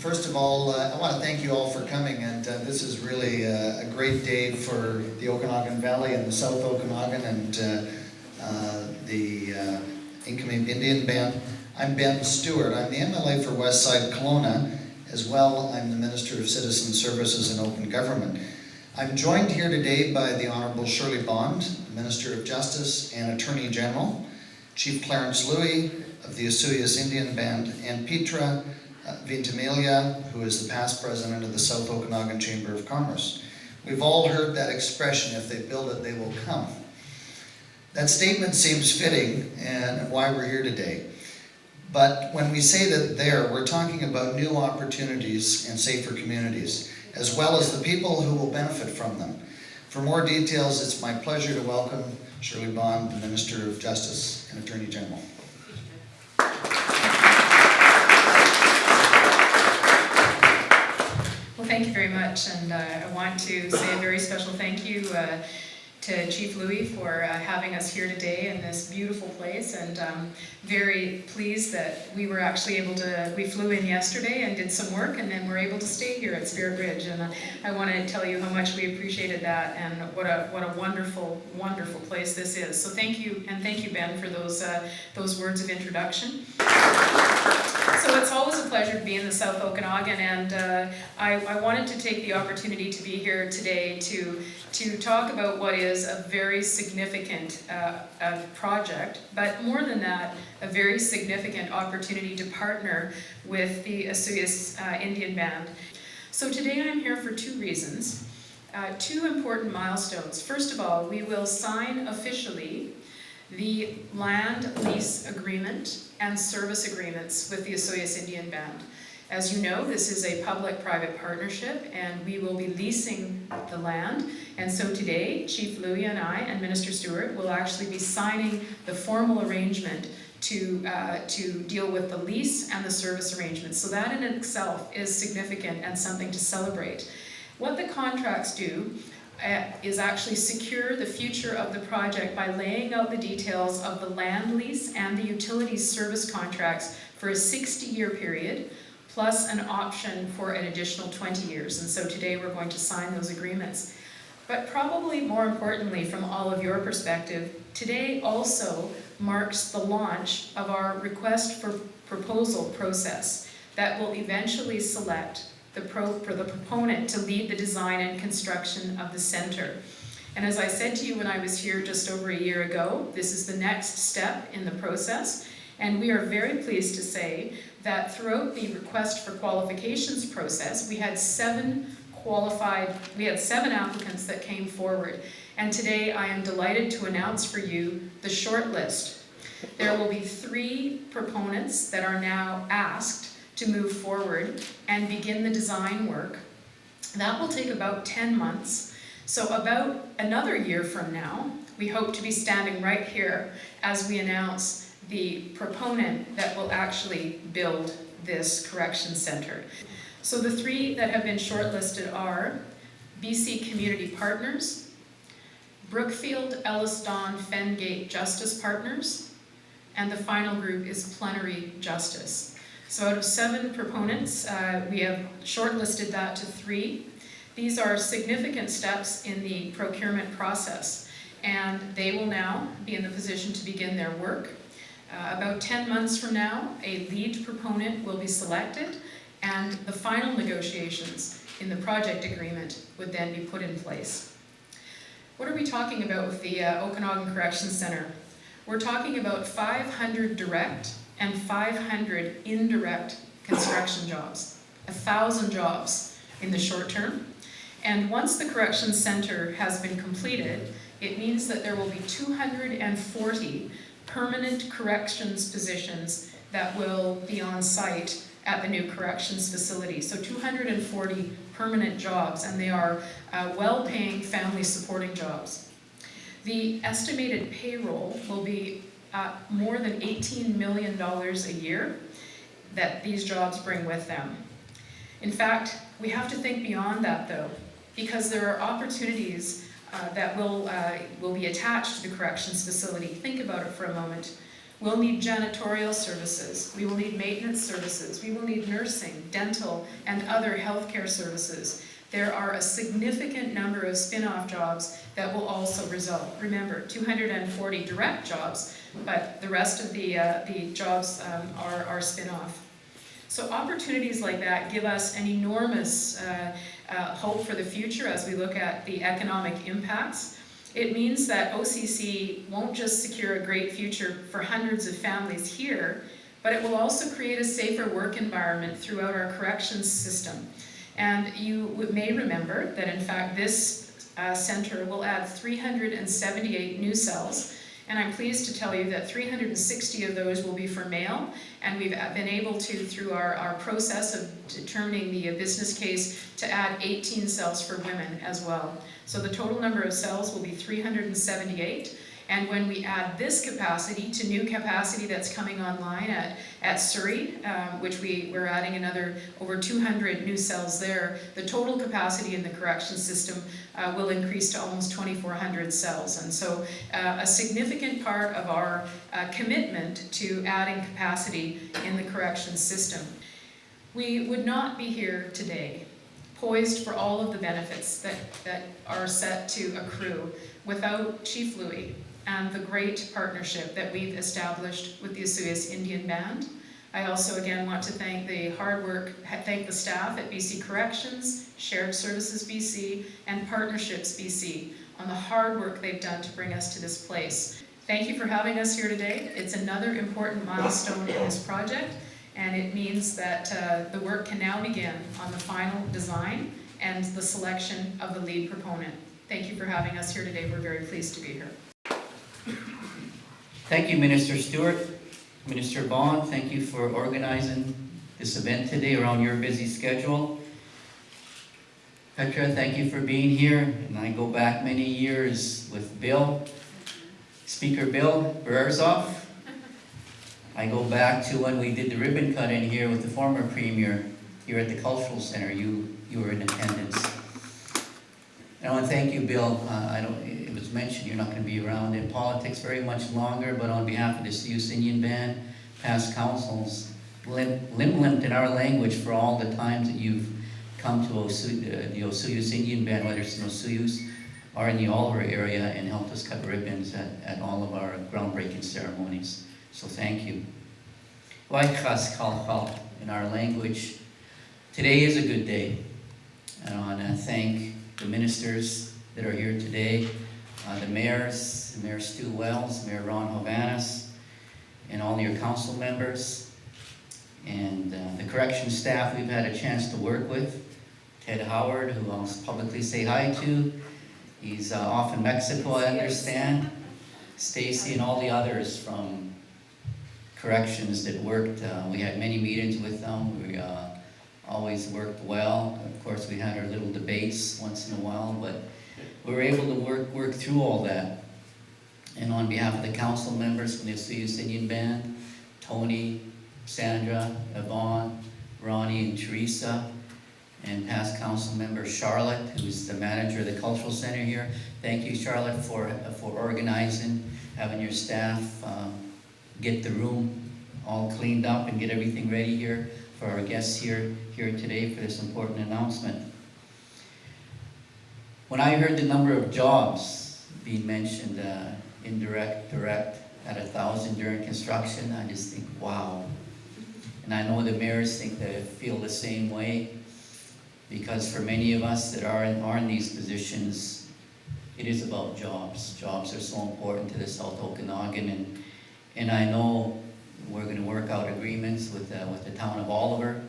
First of all, I want to thank you all for coming, and this is really a great day for the Okanagan Valley and the South Okanagan and the incoming Indian Band. I'm Ben Stewart. I'm the MLA for Westside Kelowna. As well, I'm the Minister of Citizen Services and Open Government. I'm joined here today by the Honourable Shirley Bond, Minister of Justice and Attorney General, Chief Clarence Louie of the Osoyoos Indian Band, and Petra Veintimilla, who is the past president of the South Okanagan Chamber of Commerce. We've all heard that expression, if they build it, they will come. That statement seems fitting and why we're here today. But when we say that we're talking about new opportunities and safer communities, as well as the people who will benefit from them. For more details, it's my pleasure to welcome Shirley Bond, the Minister of Justice and Attorney General. Well, thank you very much, and I want to say a very special thank you to Chief Louie for having us here today in this beautiful place, and very pleased that we were actually able to, we flew in yesterday and did some work, and then we're able to stay here at Spirit Ridge, and I want to tell you how much we appreciated that, and what a wonderful, wonderful place this is. So thank you, and thank you, Ben, for those words of introduction. So it's always a pleasure to be in the South Okanagan, and I wanted to take the opportunity to be here today to talk about what is a very significant project, but more than that, a very significant opportunity to partner with the Osoyoos Indian Band. So today I'm here for two reasons, two important milestones. First of all, we will sign officially the land lease agreement and service agreements with the Osoyoos Indian Band. As you know, this is a public-private partnership, and we will be leasing the land. And so today, Chief Louie and I and Minister Stewart will actually be signing the formal arrangement to deal with the lease and the service arrangements. So that in itself is significant and something to celebrate. What the contracts do is actually secure the future of the project by laying out the details of the land lease and the utilities service contracts for a 60-year period, plus an option for an additional 20 years. And so today we're going to sign those agreements. But probably more importantly, from all of your perspective, today also marks the launch of our request for proposal process that will eventually select the proponent to lead the design and construction of the center. And as I said to you when I was here just over a year ago, this is the next step in the process. And we are very pleased to say that throughout the request for qualifications process, we had seven applicants that came forward. And today I am delighted to announce for you the short list. There will be 3 proponents that are now asked to move forward and begin the design work. That will take about 10 months. So about another year from now, we hope to be standing right here as we announce the proponent that will actually build this correction center. So the 3 that have been shortlisted are BC Community Partners, Brookfield Elliston Fengate Justice Partners, and the final group is Plenary Justice. So out of 7 proponents, we have shortlisted that to 3. These are significant steps in the procurement process, and they will now be in the position to begin their work. About 10 months from now, a lead proponent will be selected, and the final negotiations in the project agreement would then be put in place. What are we talking about with the Okanagan Correctional Center? We're talking about 500 direct and 500 indirect construction jobs, 1,000 jobs in the short term. And once the correction center has been completed, it means that there will be 240 permanent corrections positions that will be on site at the new corrections facility. So 240 permanent jobs, and they are well-paying family supporting jobs. The estimated payroll will be more than $18 million a year that these jobs bring with them. In fact, we have to think beyond that though, because there are opportunities that will be attached to the corrections facility. Think about it for a moment. We'll need janitorial services, we will need maintenance services, we will need nursing, dental, and other healthcare services. There are a significant number of spin-off jobs that will also result. Remember, 240 direct jobs, but the rest of the jobs are spin-off. So opportunities like that give us an enormous hope for the future as we look at the economic impacts. It means that OCC won't just secure a great future for hundreds of families here, but it will also create a safer work environment throughout our corrections system. And you may remember that in fact this center will add 378 new cells, and I'm pleased to tell you that 360 of those will be for male, and we've been able to, through our process of determining the business case, to add 18 cells for women as well. So the total number of cells will be 378. And when we add this capacity to new capacity that's coming online at Surrey, which we're adding another over 200 new cells there, the total capacity in the corrections system will increase to almost 2,400 cells. And so a significant part of our commitment to adding capacity in the corrections system. We would not be here today, poised for all of the benefits that are set to accrue, without Chief Louie and the great partnership that we've established with the Osoyoos Indian Band. I also again want to thank thank the staff at BC Corrections, Shared Services BC, and Partnerships BC on the hard work they've done to bring us to this place. Thank you for having us here today. It's another important milestone in this project, and it means that the work can now begin on the final design and the selection of the lead proponent. Thank you for having us here today. We're very pleased to be here. Thank you, Minister Stewart. Minister Bond, thank you for organizing this event today around your busy schedule. Petra, thank you for being here. And I go back many years with Bill, Speaker Bill Berezov. I go back to when we did the ribbon cut in here with the former Premier here at the Cultural Center. You were in attendance. And I want to thank you, Bill. It was mentioned you're not going to be around in politics very much longer, but on behalf of the Osoyoos Indian Band, past councils, limlimped in our language for all the times that you've come to the Osoyoos Indian Band, whether it's in Osoyoos or in the Oliver area, and helped us cut ribbons at all of our groundbreaking ceremonies. So thank you. In our language, today is a good day. And I want to thank the ministers that are here today, the mayors, Mayor Stu Wells, Mayor Ron Hovanes, and all your council members, and the corrections staff we've had a chance to work with. Ted Howard, who I'll publicly say hi to. He's off in Mexico, I understand. Stacy and all the others from corrections that worked. We had many meetings with them. We always worked well. Of course, we had our little debates once in a while, but we were able to work through all that. And on behalf of the council members from the Osoyoos Indian Band, Tony, Sandra, Yvonne, Ronnie, and Teresa, and past council member Charlotte, who's the manager of the Cultural Center here. Thank you, Charlotte, for organizing, having your staff get the room all cleaned up and get everything ready here for our guests here today for this important announcement. When I heard the number of jobs being mentioned, indirect, direct, at 1,000 during construction, I just think, wow. And I know the mayors feel the same way, because for many of us that are in these positions, it is about jobs. Jobs are so important to the South Okanagan, and I know we're going to work out agreements with the town of Oliver,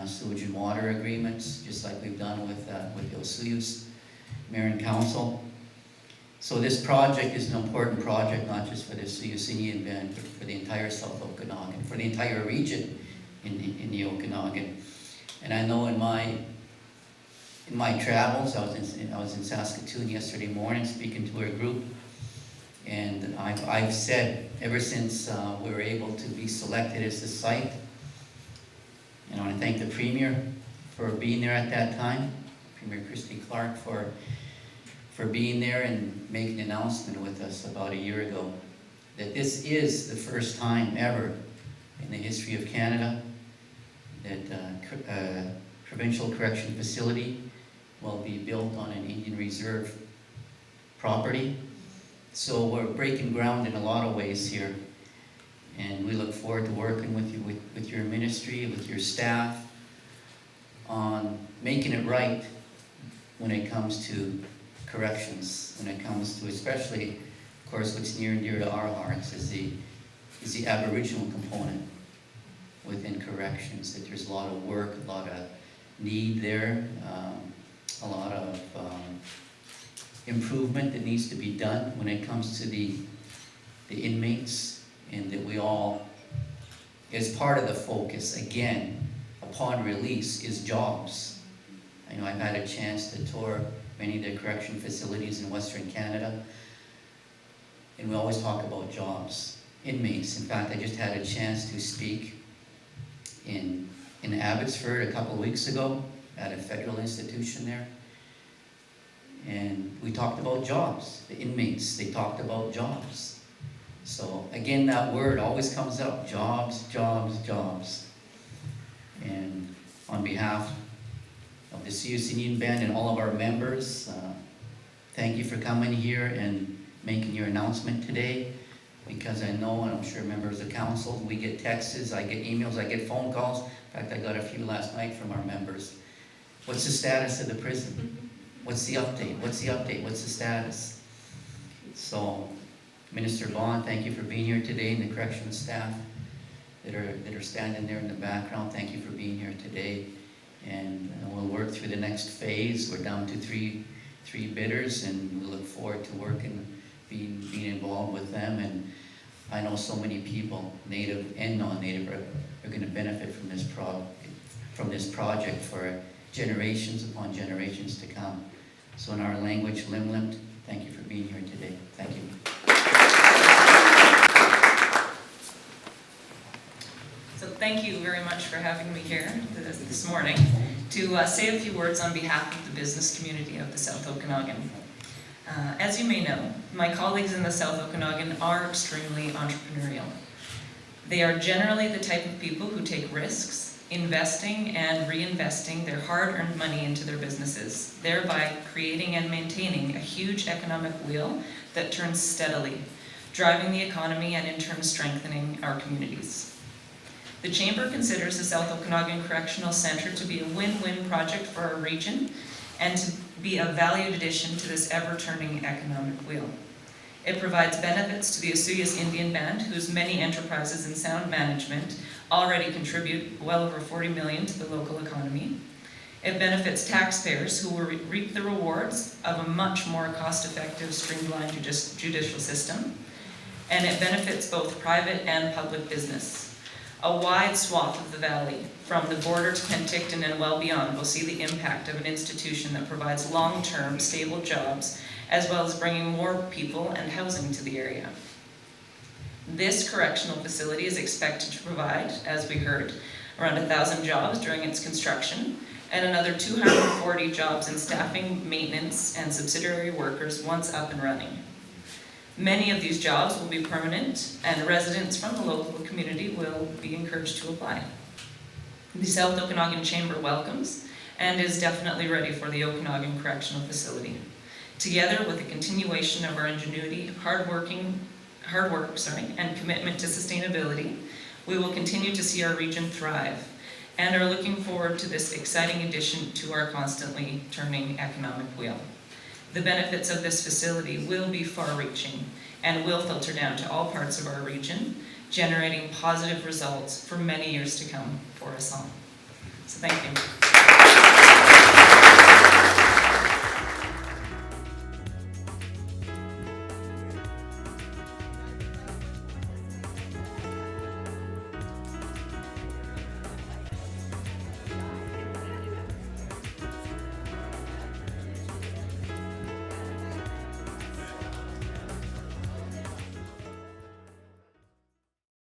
sewage and water agreements, just like we've done with the Osoyoos Mayor and Council. So this project is an important project, not just for the Osoyoos Indian Band, but for the entire South Okanagan, for the entire region in the Okanagan. And I know in my travels, I was in Saskatoon yesterday morning speaking to a group, and I've said ever since we were able to be selected as the site, and I want to thank the Premier for being there at that time, Premier Christy Clark for being there and making an announcement with us about a year ago that this is the first time ever in the history of Canada that a provincial correction facility will be built on an Indian Reserve property. So we're breaking ground in a lot of ways here, and we look forward to working with you, with your ministry, with your staff, on making it right when it comes to corrections, when it comes to, especially, of course, what's near and dear to our hearts is the Aboriginal component within corrections, that there's a lot of work, a lot of need there, a lot of improvement that needs to be done when it comes to the inmates, and that we all, as part of the focus, again, upon release, is jobs. I know I've had a chance to tour many of the correction facilities in Western Canada, and we always talk about jobs. Inmates, in fact, I just had a chance to speak in Abbotsford a couple of weeks ago at a federal institution there. And we talked about jobs. The inmates, they talked about jobs. So again, that word always comes up, jobs, jobs, jobs. And on behalf of the Osoyoos Indian Band and all of our members, thank you for coming here and making your announcement today. Because I know, and I'm sure members of council, we get texts, I get emails, I get phone calls. In fact, I got a few last night from our members. What's the status of the prison? What's the update? What's the update? What's the status? So, Minister Bond, thank you for being here today, and the corrections staff that are standing there in the background, thank you for being here today. And we'll work through the next phase. We're down to three bidders, and we look forward to working, being involved with them. And I know so many people, native and non-native, are going to benefit from this project for generations upon generations to come. So in our language, Limlimt, thank you for being here today. Thank you. So thank you very much for having me here this morning to say a few words on behalf of the business community of the South Okanagan. As you may know, my colleagues in the South Okanagan are extremely entrepreneurial. They are generally the type of people who take risks, investing and reinvesting their hard-earned money into their businesses, thereby creating and maintaining a huge economic wheel that turns steadily, driving the economy and in turn strengthening our communities. The Chamber considers the South Okanagan Correctional Centre to be a win-win project for our region and to be a valued addition to this ever-turning economic wheel. It provides benefits to the Osoyoos Indian Band, whose many enterprises in sound management already contribute well over $40 million to the local economy. It benefits taxpayers who will reap the rewards of a much more cost-effective, streamlined judicial system. And it benefits both private and public business. A wide swath of the valley, from the border to Penticton and well beyond, will see the impact of an institution that provides long-term, stable jobs, as well as bringing more people and housing to the area. This correctional facility is expected to provide, as we heard, around 1,000 jobs during its construction, and another 240 jobs in staffing, maintenance, and subsidiary workers once up and running. Many of these jobs will be permanent, and residents from the local community will be encouraged to apply. The South Okanagan Chamber welcomes and is definitely ready for the Okanagan Correctional Facility. Together with the continuation of our ingenuity, hard work, and commitment to sustainability, we will continue to see our region thrive and are looking forward to this exciting addition to our constantly turning economic wheel. The benefits of this facility will be far-reaching and will filter down to all parts of our region, generating positive results for many years to come for us all. So thank you.